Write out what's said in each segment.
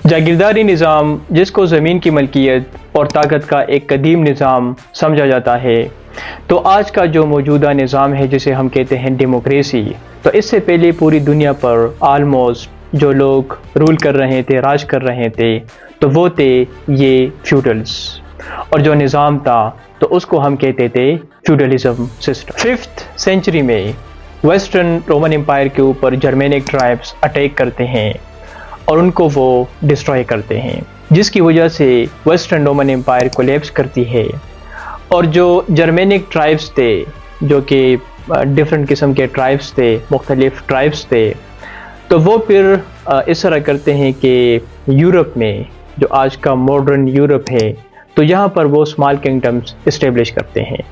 جاگیرداری نظام، جس کو زمین کی ملکیت اور طاقت کا ایک قدیم نظام سمجھا جاتا ہے، تو آج کا جو موجودہ نظام ہے جسے ہم کہتے ہیں ڈیموکریسی، تو اس سے پہلے پوری دنیا پر آلموسٹ جو لوگ رول کر رہے تھے، راج کر رہے تھے، تو وہ تھے یہ فیوڈلز، اور جو نظام تھا تو اس کو ہم کہتے تھے فیوڈلزم سسٹم۔ 5th سینچری میں ویسٹرن رومن امپائر کے اوپر جرمینک ٹرائبس اٹیک کرتے ہیں اور ان کو وہ ڈسٹروائے کرتے ہیں، جس کی وجہ سے ویسٹرن رومن امپائر کولیپس کرتی ہے، اور جو جرمینک ٹرائبس تھے، جو کہ ڈفرینٹ قسم کے ٹرائبس تھے، مختلف ٹرائبس تھے، تو وہ پھر اس طرح کرتے ہیں کہ یورپ میں، جو آج کا ماڈرن یورپ ہے، تو یہاں پر وہ اسمال کنگڈمز اسٹیبلش کرتے ہیں،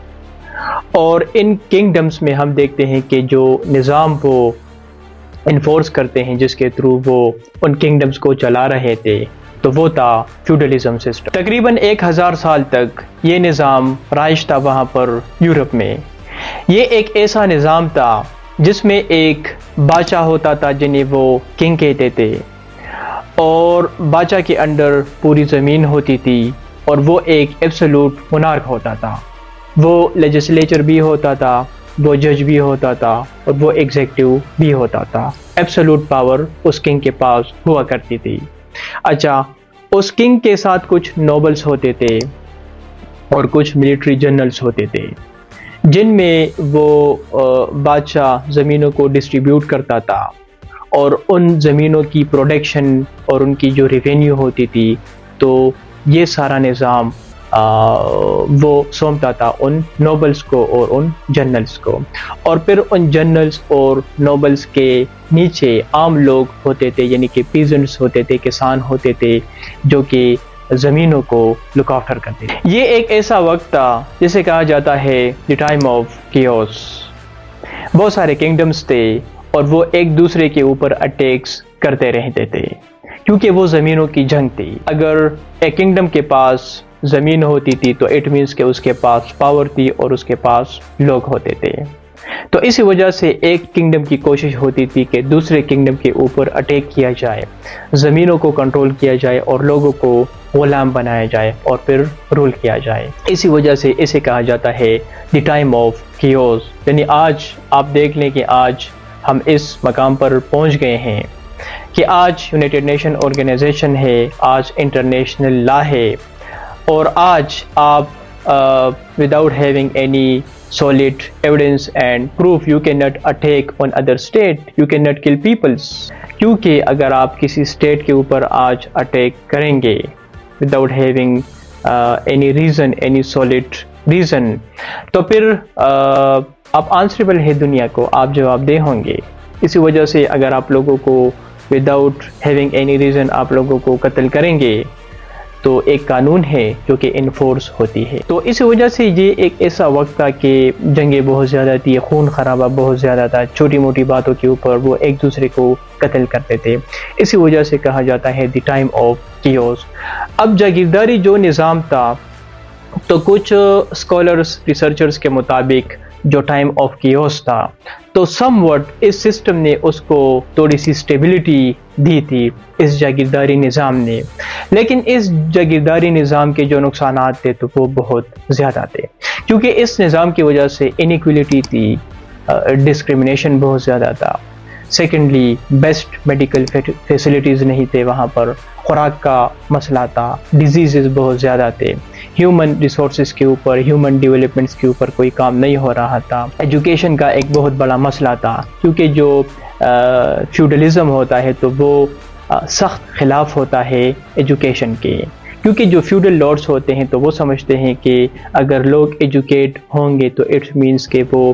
اور ان کنگڈمز میں ہم دیکھتے ہیں کہ جو نظام وہ انفورس کرتے ہیں، جس کے تھرو وہ ان کنگڈمز کو چلا رہے تھے، تو وہ تھا فیوڈلزم سسٹم۔ تقریباً 1000 سال تک یہ نظام رائج تھا وہاں پر یورپ میں۔ یہ ایک ایسا نظام تھا جس میں ایک بادشاہ ہوتا تھا جنہیں وہ کنگ کہتے تھے، اور بادشاہ کے انڈر پوری زمین ہوتی تھی، اور وہ ایک ایبسولوٹ مونارک ہوتا تھا۔ وہ لیجسلیچر بھی ہوتا تھا، وہ جج بھی ہوتا تھا، اور وہ ایگزیکٹو بھی ہوتا تھا۔ ایبسولوٹ پاور اس کنگ کے پاس ہوا کرتی تھی۔ اچھا، اس کنگ کے ساتھ کچھ نوبلز ہوتے تھے اور کچھ ملٹری جنرلز ہوتے تھے، جن میں وہ بادشاہ زمینوں کو ڈسٹریبیوٹ کرتا تھا، اور ان زمینوں کی پروڈکشن اور ان کی جو ریونیو ہوتی تھی، تو یہ سارا نظام وہ سونپتا تھا ان نوبلز کو اور ان جنرلز کو، اور پھر ان جنرلز اور نوبلز کے نیچے عام لوگ ہوتے تھے، یعنی کہ پیزنٹس ہوتے تھے، کسان ہوتے تھے، جو کہ زمینوں کو لک آفٹر کرتے تھے۔ یہ ایک ایسا وقت تھا جسے کہا جاتا ہے دی ٹائم آف کیوس۔ بہت سارے کنگڈمز تھے، اور وہ ایک دوسرے کے اوپر اٹیکس کرتے رہتے تھے، کیونکہ وہ زمینوں کی جنگ تھی۔ اگر ایک کنگڈم کے پاس زمین ہوتی تھی تو اٹ مینس کہ اس کے پاس پاور تھی اور اس کے پاس لوگ ہوتے تھے، تو اسی وجہ سے ایک کنگڈم کی کوشش ہوتی تھی کہ دوسرے کنگڈم کے اوپر اٹیک کیا جائے، زمینوں کو کنٹرول کیا جائے، اور لوگوں کو غلام بنایا جائے، اور پھر رول کیا جائے۔ اسی وجہ سے اسے کہا جاتا ہے دی ٹائم آف کیوس۔ یعنی آج آپ دیکھ لیں کہ آج ہم اس مقام پر پہنچ گئے ہیں کہ آج یونائٹڈ نیشن آرگنائزیشن ہے، آج انٹرنیشنل لا ہے، اور آج آپ without having any solid evidence and proof you cannot attack on other state, you cannot kill peoples، کیونکہ اگر آپ کسی اسٹیٹ کے اوپر آج اٹیک کریں گے without having any reason, any solid reason، تو پھر آپ آنسریبل ہے دنیا کو، آپ جواب دہ ہوں گے۔ اسی وجہ سے اگر آپ لوگوں کو without having any reason آپ لوگوں کو قتل کریں گے، تو ایک قانون ہے جو کہ انفورس ہوتی ہے۔ تو اس وجہ سے یہ ایک ایسا وقت تھا کہ جنگیں بہت زیادہ تھی، خون خرابہ بہت زیادہ تھا، چھوٹی موٹی باتوں کے اوپر وہ ایک دوسرے کو قتل کرتے تھے۔ اسی وجہ سے کہا جاتا ہے دی ٹائم آف کیوس۔ اب جاگیرداری جو نظام تھا، تو کچھ اسکالرس، ریسرچرز کے مطابق جو ٹائم آف کیوس تھا، تو سم وٹ اس سسٹم نے اس کو تھوڑی سی اسٹیبلٹی دی تھی، اس جاگیرداری نظام نے، لیکن اس جاگیرداری نظام کے جو نقصانات تھے تو وہ بہت زیادہ تھے، کیونکہ اس نظام کی وجہ سے انیکویلٹی تھی، ڈسکریمنیشن بہت زیادہ تھا۔ سیکنڈلی، بیسٹ میڈیکل فیسلٹیز نہیں تھے وہاں پر، خوراک کا مسئلہ تھا، ڈیزیزز بہت زیادہ تھے، ہیومن ریسورسز کے اوپر، ہیومن ڈیولپمنٹس کے اوپر کوئی کام نہیں ہو رہا تھا۔ ایجوکیشن کا ایک بہت بڑا مسئلہ تھا، کیونکہ جو فیوڈلزم ہوتا ہے تو وہ سخت خلاف ہوتا ہے ایجوکیشن کے، کیونکہ جو فیوڈل لارڈز ہوتے ہیں تو وہ سمجھتے ہیں کہ اگر لوگ ایجوکیٹ ہوں گے تو اٹ مینس کہ وہ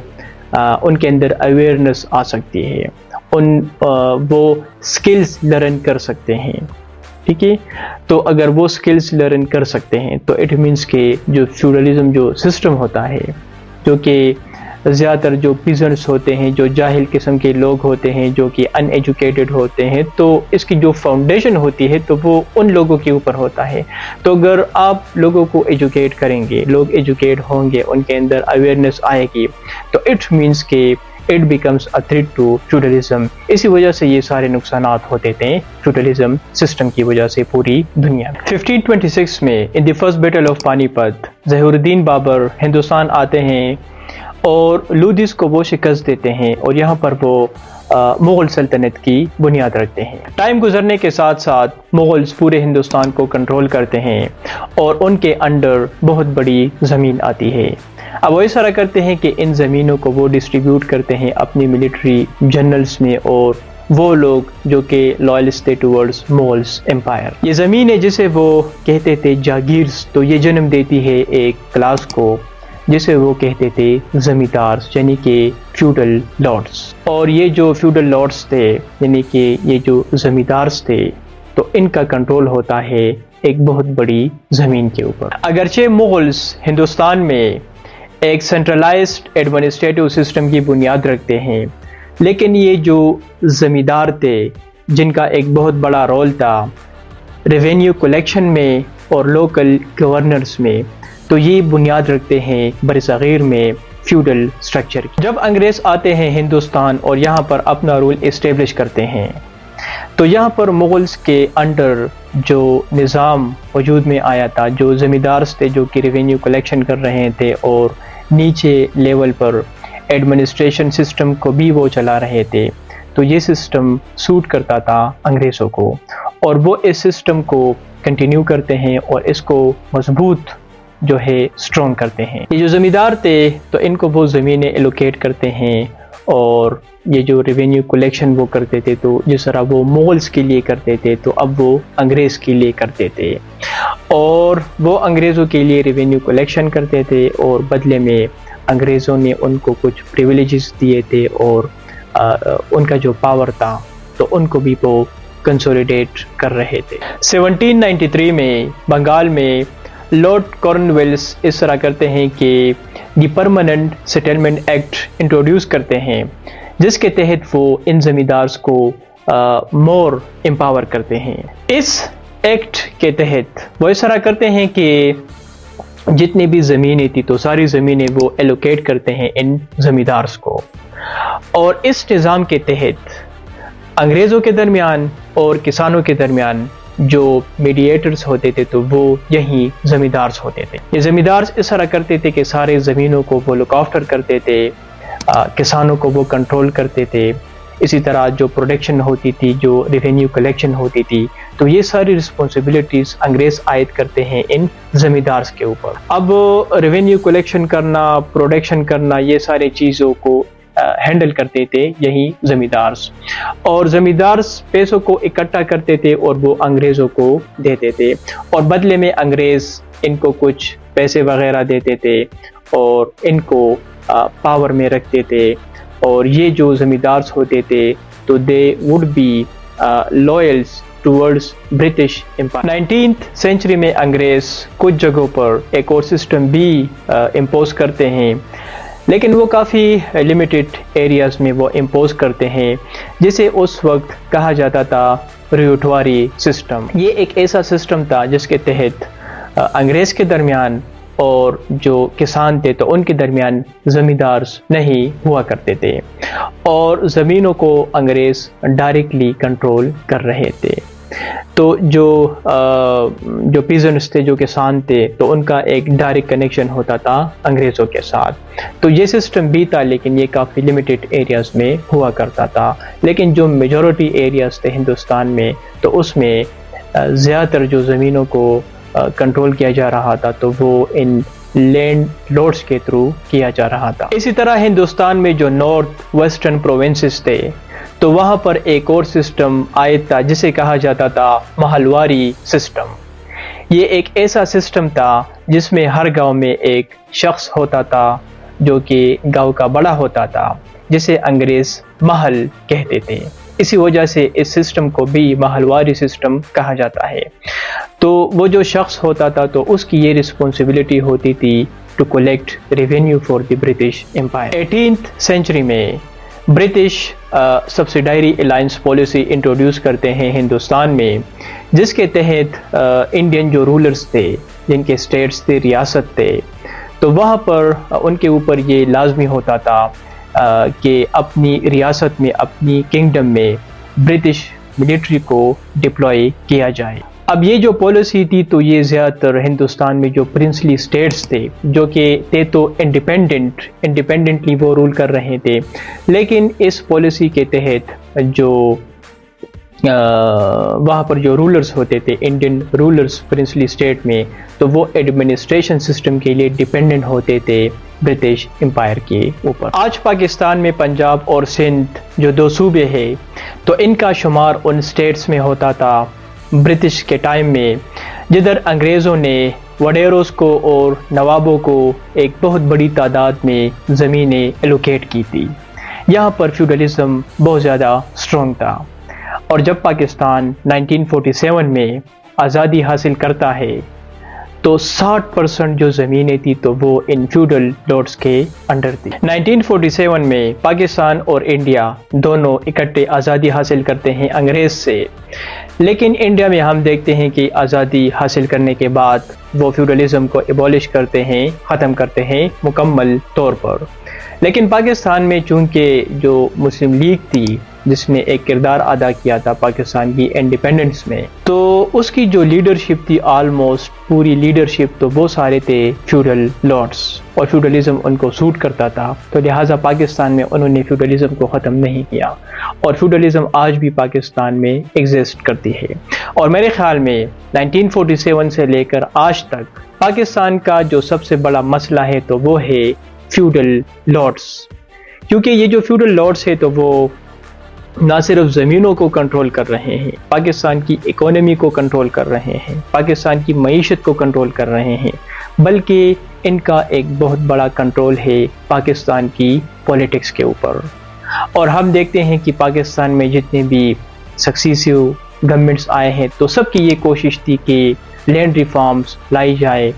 ان کے اندر اویئرنس آ سکتی ہے، وہ سکلز لرن کر سکتے ہیں، ٹھیک ہے۔ تو اگر وہ سکلز لرن کر سکتے ہیں تو اٹ مینس کہ جو فیوڈلزم جو سسٹم ہوتا ہے، جو کہ زیادہ تر جو پیزنٹس ہوتے ہیں، جو جاہل قسم کے لوگ ہوتے ہیں، جو کہ ان ایجوکیٹڈ ہوتے ہیں، تو اس کی جو فاؤنڈیشن ہوتی ہے تو وہ ان لوگوں کے اوپر ہوتا ہے۔ تو اگر آپ لوگوں کو ایجوکیٹ کریں گے، لوگ ایجوکیٹ ہوں گے، ان کے اندر اویئرنس آئے گی، تو اٹ مینس کہ it becomes a threat to feudalism. اسی وجہ سے یہ سارے نقصانات ہوتے تھے feudalism سسٹم کی وجہ سے پوری دنیا میں. 1526 میں in the first battle of پانی پت ظہور الدین بابر ہندوستان آتے ہیں اور لودھیز کو وہ شکست دیتے ہیں اور یہاں پر وہ مغل سلطنت کی بنیاد رکھتے ہیں. ٹائم گزرنے کے ساتھ ساتھ مغلز پورے ہندوستان کو کنٹرول کرتے ہیں اور ان کے انڈر بہت بڑی زمین آتی ہے. اب وہ اس طرح کرتے ہیں کہ ان زمینوں کو وہ ڈسٹریبیوٹ کرتے ہیں اپنی ملٹری جنرلز میں اور وہ لوگ جو کہ لائلسٹ تھے ٹورڈز مغلز امپائر. یہ زمینیں جسے وہ کہتے تھے جاگیرز، تو یہ جنم دیتی ہے ایک کلاس کو جسے وہ کہتے تھے زمیندارز یعنی کہ فیوڈل لارڈز. اور یہ جو فیوڈل لارڈز تھے یعنی کہ یہ جو زمیندارز تھے تو ان کا کنٹرول ہوتا ہے ایک بہت بڑی زمین کے اوپر. اگرچہ مغلز ہندوستان میں ایک سینٹرلائزڈ ایڈمنسٹریٹو سسٹم کی بنیاد رکھتے ہیں، لیکن یہ جو زمیندار تھے جن کا ایک بہت بڑا رول تھا ریونیو کلیکشن میں اور لوکل گورنرز میں، تو یہ بنیاد رکھتے ہیں برصغیر میں فیوڈل سٹرکچر کی. جب انگریز آتے ہیں ہندوستان اور یہاں پر اپنا رول اسٹیبلش کرتے ہیں تو یہاں پر مغلز کے انڈر جو نظام وجود میں آیا تھا، جو زمیندارز تھے جو کہ ریونیو کلیکشن کر رہے تھے اور نیچے لیول پر ایڈمنسٹریشن سسٹم کو بھی وہ چلا رہے تھے، تو یہ سسٹم سوٹ کرتا تھا انگریزوں کو اور وہ اس سسٹم کو کنٹینیو کرتے ہیں اور اس کو مضبوط جو ہے اسٹرانگ کرتے ہیں. یہ جو زمیندار تھے تو ان کو وہ زمینیں ایلوکیٹ کرتے ہیں اور یہ جو ریونیو کلیکشن وہ کرتے تھے تو جس طرح وہ مغلز کے لیے کرتے تھے تو اب وہ انگریز کے لیے کرتے تھے اور وہ انگریزوں کے لیے ریونیو کلیکشن کرتے تھے اور بدلے میں انگریزوں نے ان کو کچھ پریویلیجز دیے تھے اور ان کا جو پاور تھا تو ان کو بھی وہ کنسولیڈیٹ کر رہے تھے. 1793 میں بنگال میں لارڈ کارن ویلس اس طرح کرتے ہیں کہ دی پرماننٹ سیٹلمنٹ ایکٹ انٹروڈیوس کرتے ہیں جس کے تحت وہ ان زمیندارز کو مور امپاور کرتے ہیں. اس ایکٹ کے تحت وہ اس طرح کرتے ہیں کہ جتنی بھی زمینیں تھی تو ساری زمینیں وہ ایلوکیٹ کرتے ہیں ان زمیندارز کو اور اس نظام کے تحت انگریزوں کے درمیان اور کسانوں کے درمیان جو میڈیٹرز ہوتے تھے تو وہ یہی زمیندارز ہوتے تھے. یہ زمیندارز اس طرح کرتے تھے کہ سارے زمینوں کو وہ لک آفٹر کرتے تھے، کسانوں کو وہ کنٹرول کرتے تھے. اسی طرح جو پروڈکشن ہوتی تھی، جو ریونیو کلیکشن ہوتی تھی تو یہ ساری رسپانسبلٹیز انگریز عائد کرتے ہیں ان زمیندارز کے اوپر. اب ریونیو کلیکشن کرنا، پروڈکشن کرنا، یہ سارے چیزوں کو ہینڈل کرتے تھے یہی زمیندارز اور زمیندارز پیسوں کو اکٹھا کرتے تھے اور وہ انگریزوں کو دیتے تھے اور بدلے میں انگریز ان کو کچھ پیسے وغیرہ دیتے تھے اور ان کو پاور میں رکھتے تھے اور یہ جو زمیندارز ہوتے تھے تو they would be loyals towards British empire. 19th century میں انگریز کچھ جگہوں پر ایک اور سسٹم بھی امپوز کرتے ہیں لیکن وہ کافی لمیٹڈ ایریاز میں وہ امپوز کرتے ہیں جسے اس وقت کہا جاتا تھا ریوٹواری سسٹم. یہ ایک ایسا سسٹم تھا جس کے تحت انگریز کے درمیان اور جو کسان تھے تو ان کے درمیان زمیندارز نہیں ہوا کرتے تھے اور زمینوں کو انگریز ڈائریکٹلی کنٹرول کر رہے تھے. تو جو پیزنٹس تھے، جو کسان تھے تو ان کا ایک ڈائریکٹ کنیکشن ہوتا تھا انگریزوں کے ساتھ. تو یہ سسٹم بھی تھا لیکن یہ کافی لمیٹڈ ایریاز میں ہوا کرتا تھا. لیکن جو میجورٹی ایریاز تھے ہندوستان میں تو اس میں زیادہ تر جو زمینوں کو کنٹرول کیا جا رہا تھا تو وہ ان لینڈ لارڈز کے تھرو کیا جا رہا تھا. اسی طرح ہندوستان میں جو نارتھ ویسٹرن پروونسز تھے تو وہاں پر ایک اور سسٹم عائد تھا جسے کہا جاتا تھا مہلواری سسٹم. یہ ایک ایسا سسٹم تھا جس میں ہر گاؤں میں ایک شخص ہوتا تھا جو کہ گاؤں کا بڑا ہوتا تھا جسے انگریز محل کہتے تھے. اسی وجہ سے اس سسٹم کو بھی مہلواری سسٹم کہا جاتا ہے. تو وہ جو شخص ہوتا تھا تو اس کی یہ رسپانسبلٹی ہوتی تھی to collect revenue for the British empire. 18th century میں British subsidiary alliance policy introduce کرتے ہیں ہندوستان میں جس کے تحت انڈین جو رولرز تھے، جن کے اسٹیٹس تھے، ریاست تھے، تو وہاں پر ان کے اوپر یہ لازمی ہوتا تھا کہ اپنی ریاست میں، اپنی کنگڈم میں برٹش ملٹری کو ڈپلوائے کیا جائے۔ اب یہ جو پالیسی تھی تو یہ زیادہ تر ہندوستان میں جو پرنسلی سٹیٹس تھے جو کہ تھے تو انڈیپینڈنٹلی وہ رول کر رہے تھے، لیکن اس پالیسی کے تحت جو وہاں پر جو رولرز ہوتے تھے، انڈین رولرز پرنسلی سٹیٹ میں، تو وہ ایڈمنسٹریشن سسٹم کے لیے ڈیپینڈنٹ ہوتے تھے برٹش امپائر کے اوپر۔ آج پاکستان میں پنجاب اور سندھ جو دو صوبے ہیں تو ان کا شمار ان سٹیٹس میں ہوتا تھا برٹش کے ٹائم میں، جدھر انگریزوں نے وڈیروز کو اور نوابوں کو ایک بہت بڑی تعداد میں زمینیں ایلوکیٹ کی تھی۔ یہاں پر فیوڈلزم بہت زیادہ اسٹرانگ تھا، اور جب پاکستان 1947 میں آزادی حاصل کرتا ہے تو 60% جو زمینیں تھی تو وہ ان فیوڈل لارڈز کے انڈر تھی۔ 1947 میں پاکستان اور انڈیا دونوں اکٹھے آزادی حاصل کرتے ہیں انگریز سے، لیکن انڈیا میں ہم دیکھتے ہیں کہ آزادی حاصل کرنے کے بعد وہ فیوڈلزم کو ایبولش کرتے ہیں، ختم کرتے ہیں مکمل طور پر۔ لیکن پاکستان میں چونکہ جو مسلم لیگ تھی جس نے ایک کردار ادا کیا تھا پاکستان کی انڈیپینڈنس میں، تو اس کی جو لیڈرشپ تھی آلموسٹ پوری لیڈرشپ تو وہ سارے تھے فیوڈل لارڈز، اور فیوڈلزم ان کو سوٹ کرتا تھا، تو لہٰذا پاکستان میں انہوں نے فیوڈلزم کو ختم نہیں کیا، اور فیوڈلزم آج بھی پاکستان میں ایگزسٹ کرتی ہے۔ اور میرے خیال میں 1947 سے لے کر آج تک پاکستان کا جو سب سے بڑا مسئلہ ہے تو وہ ہے فیوڈل لارڈز، کیونکہ یہ جو فیوڈل لارڈز ہے تو وہ نہ صرف زمینوں کو کنٹرول کر رہے ہیں، پاکستان کی اکانومی کو کنٹرول کر رہے ہیں، پاکستان کی معیشت کو کنٹرول کر رہے ہیں، بلکہ ان کا ایک بہت بڑا کنٹرول ہے پاکستان کی پولیٹکس کے اوپر۔ اور ہم دیکھتے ہیں کہ پاکستان میں جتنے بھی سکسیسیو گورنمنٹس آئے ہیں تو سب کی یہ کوشش تھی کہ لینڈ ریفارمز لائی جائے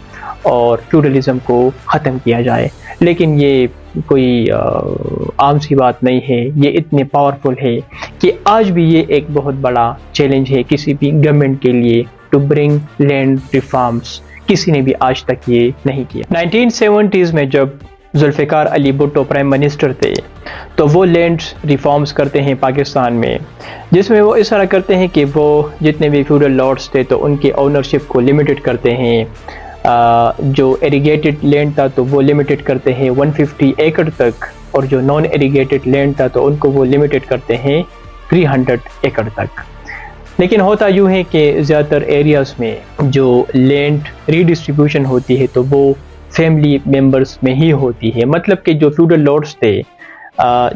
اور فیوڈلزم کو ختم کیا جائے، لیکن یہ کوئی عام سی بات نہیں ہے، یہ اتنے پاورفل ہے کہ آج بھی یہ ایک بہت بڑا چیلنج ہے کسی بھی گورنمنٹ کے لیے ٹو برنگ لینڈ ریفارمز۔ کسی نے بھی آج تک یہ نہیں کیا۔ 1970s میں جب ذوالفقار علی بھٹو پرائم منسٹر تھے تو وہ لینڈ ریفارمز کرتے ہیں پاکستان میں، جس میں وہ اس طرح کرتے ہیں کہ وہ جتنے بھی فیوڈل لارڈز تھے تو ان کے اونرشپ کو لمیٹڈ کرتے ہیں، جو ایریگیٹڈ لینڈ تھا تو وہ لمیٹڈ کرتے ہیں 150 ایکڑ تک، اور جو نان ایریگیٹڈ لینڈ تھا تو ان کو وہ لمیٹڈ کرتے ہیں 300 ایکڑ تک۔ لیکن ہوتا یوں ہے کہ زیادہ تر ایریاز میں جو لینڈ ری ڈسٹریبیوشن ہوتی ہے تو وہ فیملی ممبرز میں ہی ہوتی ہے، مطلب کہ جو فیوڈل لارڈز تھے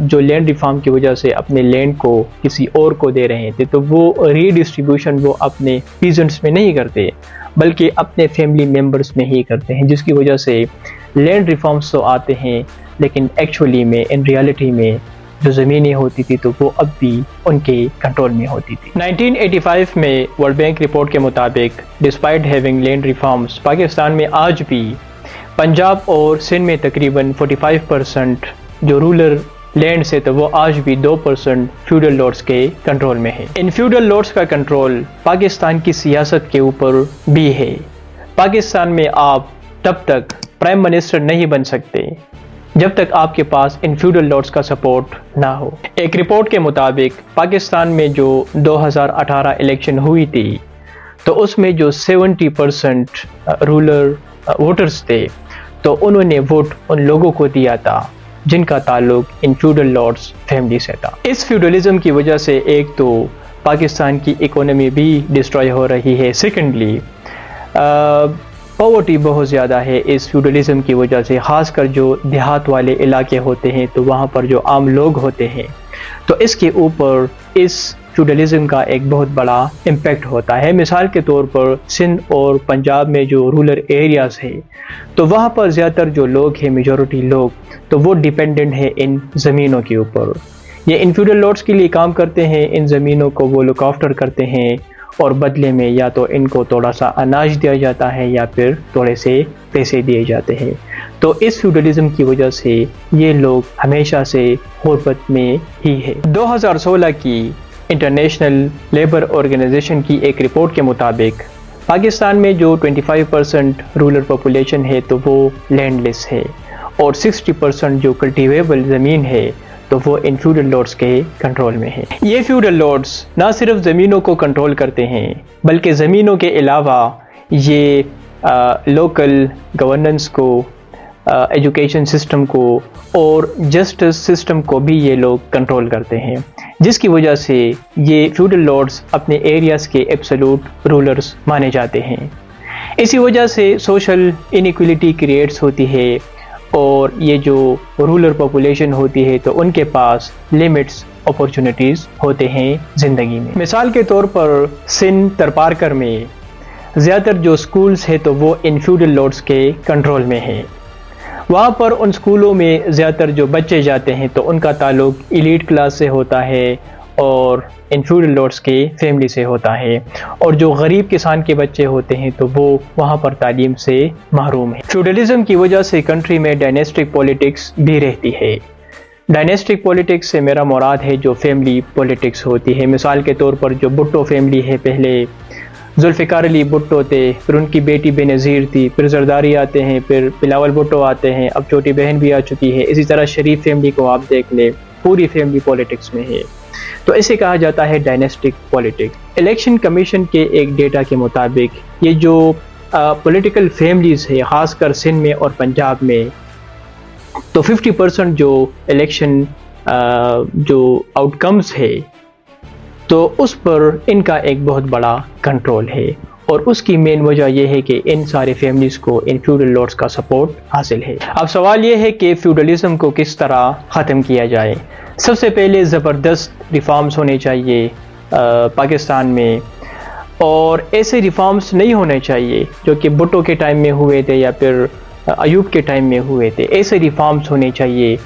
جو لینڈ ریفارم کی وجہ سے اپنے لینڈ کو کسی اور کو دے رہے تھے تو وہ ری ڈسٹریبیوشن وہ اپنے پیزنٹس میں نہیں کرتے بلکہ اپنے فیملی ممبرز میں ہی کرتے ہیں، جس کی وجہ سے لینڈ ریفارمز تو آتے ہیں لیکن ایکچولی میں ان ریالٹی میں جو زمینیں ہوتی تھی تو وہ اب بھی ان کے کنٹرول میں ہوتی تھی۔ 1985 میں ورلڈ بینک رپورٹ کے مطابق despite having land reforms, Pakistan میں آج بھی پنجاب اور سندھ میں تقریباً 45% جو رولر لینڈ سے تو وہ آج بھی 2% فیوڈل لارڈز کے کنٹرول میں ہے۔ ان فیوڈل لارڈز کا کنٹرول پاکستان کی سیاست کے اوپر بھی ہے۔ پاکستان میں آپ تب تک پرائم منسٹر نہیں بن سکتے جب تک آپ کے پاس ان فیوڈل لارڈز کا سپورٹ نہ ہو۔ ایک رپورٹ کے مطابق پاکستان میں جو 2018 الیکشن ہوئی تھی تو اس میں جو 70% رولر ووٹرز تھے تو انہوں نے ووٹ ان لوگوں کو دیا تھا جن کا تعلق ان فیوڈل لارڈز فیملی سے تھا۔ اس فیوڈلزم کی وجہ سے ایک تو پاکستان کی اکانومی بھی ڈسٹروائے ہو رہی ہے، سیکنڈلی پاورٹی بہت زیادہ ہے اس فیوڈلزم کی وجہ سے، خاص کر جو دیہات والے علاقے ہوتے ہیں تو وہاں پر جو عام لوگ ہوتے ہیں تو اس کے اوپر اس فیوڈلزم کا ایک بہت بڑا امپیکٹ ہوتا ہے۔ مثال کے طور پر سندھ اور پنجاب میں جو رولر ایریاز ہے تو وہاں پر زیادہ تر جو لوگ ہیں، میجورٹی لوگ، تو وہ ڈیپینڈنٹ ہے ان زمینوں کے اوپر۔ یہ ان فیوڈل لارڈز کے لیے کام کرتے ہیں، ان زمینوں کو وہ لک آفٹر کرتے ہیں اور بدلے میں یا تو ان کو تھوڑا سا اناج دیا جاتا ہے یا پھر تھوڑے سے پیسے دیے جاتے ہیں۔ تو اس فیوڈلزم کی وجہ سے یہ لوگ ہمیشہ سے غربت میں ہی ہے۔ 2016 کی انٹرنیشنل لیبر آرگنائزیشن کی ایک رپورٹ کے مطابق پاکستان میں جو 25% رولر پاپولیشن ہے تو وہ لینڈ لیس ہے، اور 60% جو کلٹیویبل زمین ہے تو وہ ان فیوڈل لارڈز کے کنٹرول میں ہے۔ یہ فیوڈل لارڈز نہ صرف زمینوں کو کنٹرول کرتے ہیں بلکہ زمینوں کے علاوہ یہ لوکل گورننس کو، ایجوکیشن سسٹم کو اور جسٹس سسٹم کو بھی یہ لوگ کنٹرول کرتے ہیں، جس کی وجہ سے یہ فیوڈل لارڈز اپنے ایریاز کے ایبسولوٹ رولرز مانے جاتے ہیں۔ اسی وجہ سے سوشل انیکویلٹی کریٹس ہوتی ہے اور یہ جو رولر پاپولیشن ہوتی ہے تو ان کے پاس لمٹس اپورچونٹیز ہوتے ہیں زندگی میں۔ مثال کے طور پر سندھ ترپارکر میں زیادہ تر جو سکولز ہیں تو وہ ان فیوڈل لارڈز کے کنٹرول میں ہے۔ وہاں پر ان سکولوں میں زیادہ تر جو بچے جاتے ہیں تو ان کا تعلق ایلیٹ کلاس سے ہوتا ہے اور ان فیوڈل لارڈز کے فیملی سے ہوتا ہے، اور جو غریب کسان کے بچے ہوتے ہیں تو وہ وہاں پر تعلیم سے محروم ہیں۔ فیوڈلزم کی وجہ سے کنٹری میں ڈائنیسٹک پولیٹکس بھی رہتی ہے۔ ڈائنیسٹک پولیٹکس سے میرا مراد ہے جو فیملی پولیٹکس ہوتی ہے۔ مثال کے طور پر جو بھٹو فیملی ہے، پہلے ذوالفقار علی بھٹو تھے، پھر ان کی بیٹی بے نظیر تھی، پھر زرداری آتے ہیں، پھر بلاول بھٹو آتے ہیں، اب چھوٹی بہن بھی آ چکی ہے۔ اسی طرح شریف فیملی کو آپ دیکھ لیں، پوری فیملی پولیٹکس میں ہے، تو اسے کہا جاتا ہے ڈائنیسٹک پولیٹکس۔ الیکشن کمیشن کے ایک ڈیٹا کے مطابق یہ جو پولیٹیکل فیملیز ہے، خاص کر سندھ میں اور پنجاب میں، تو 50% جو الیکشن جو آؤٹ کمز ہے تو اس پر ان کا ایک بہت بڑا کنٹرول ہے، اور اس کی مین وجہ یہ ہے کہ ان سارے فیملیز کو ان فیوڈل لارڈز کا سپورٹ حاصل ہے۔ اب سوال یہ ہے کہ فیوڈلزم کو کس طرح ختم کیا جائے۔ سب سے پہلے زبردست ریفارمز ہونے چاہیے پاکستان میں، اور ایسے ریفارمز نہیں ہونے چاہیے جو کہ بھٹو کے ٹائم میں ہوئے تھے یا پھر ایوب کے ٹائم میں ہوئے تھے۔ ایسے ریفارمز ہونے چاہیے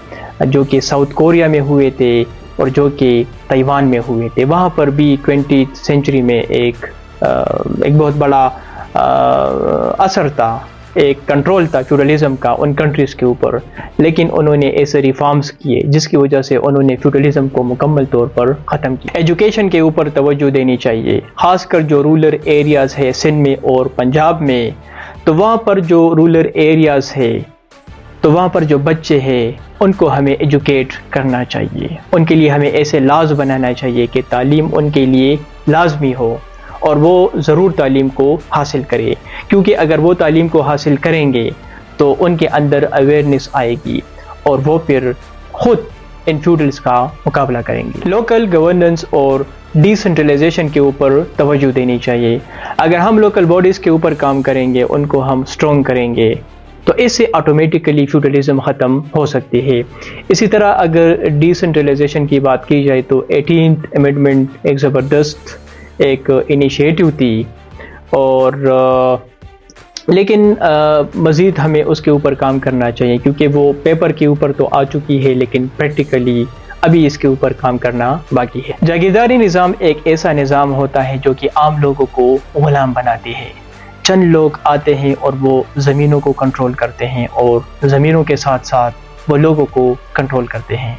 جو کہ ساؤتھ کوریا میں ہوئے تھے اور جو کہ تائیوان میں ہوئے تھے۔ وہاں پر بھی 20th سینچری میں ایک بہت بڑا اثر تھا، ایک کنٹرول تھا فیوڈلزم کا ان کنٹریز کے اوپر، لیکن انہوں نے ایسے ریفارمز کیے جس کی وجہ سے انہوں نے فیوڈلزم کو مکمل طور پر ختم کیا۔ ایجوکیشن کے اوپر توجہ دینی چاہیے، خاص کر جو رولر ایریاز ہے سندھ میں اور پنجاب میں، تو وہاں پر جو رولر ایریاز ہے تو وہاں پر جو بچے ہیں ان کو ہمیں ایجوکیٹ کرنا چاہیے، ان کے لیے ہمیں ایسے لاز بنانا چاہیے کہ تعلیم ان کے لیے لازمی ہو اور وہ ضرور تعلیم کو حاصل کرے، کیونکہ اگر وہ تعلیم کو حاصل کریں گے تو ان کے اندر اویئرنیس آئے گی اور وہ پھر خود ان فیوڈلز کا مقابلہ کریں گے۔ لوکل گورننس اور ڈی سینٹرلائزیشن کے اوپر توجہ دینی چاہیے۔ اگر ہم لوکل باڈیز کے اوپر کام کریں گے، ان کو ہم اسٹرانگ کریں گے تو اس سے آٹومیٹیکلی فیوڈلزم ختم ہو سکتی ہے۔ اسی طرح اگر ڈی سینٹرلائزیشن کی بات کی جائے تو 18th امینڈمنٹ ایک زبردست ایک انیشیٹو تھی، اور لیکن مزید ہمیں اس کے اوپر کام کرنا چاہیے، کیونکہ وہ پیپر کے اوپر تو آ چکی ہے لیکن پریکٹیکلی ابھی اس کے اوپر کام کرنا باقی ہے۔ جاگیرداری نظام ایک ایسا نظام ہوتا ہے جو کہ عام لوگوں کو غلام بناتی ہے۔ چند لوگ آتے ہیں اور وہ زمینوں کو کنٹرول کرتے ہیں، اور زمینوں کے ساتھ ساتھ وہ لوگوں کو کنٹرول کرتے ہیں،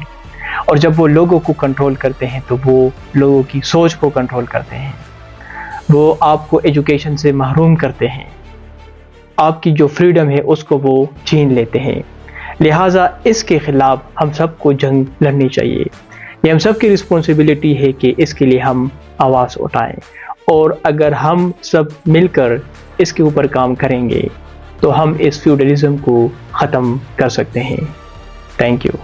اور جب وہ لوگوں کو کنٹرول کرتے ہیں تو وہ لوگوں کی سوچ کو کنٹرول کرتے ہیں، وہ آپ کو ایجوکیشن سے محروم کرتے ہیں، آپ کی جو فریڈم ہے اس کو وہ چھین لیتے ہیں۔ لہٰذا اس کے خلاف ہم سب کو جنگ لڑنی چاہیے۔ یہ ہم سب کی رسپانسبلٹی ہے کہ اس کے لیے ہم آواز اٹھائیں، اور اگر ہم سب مل کر اس کے اوپر کام کریں گے تو ہم اس فیوڈلزم کو ختم کر سکتے ہیں۔ Thank you.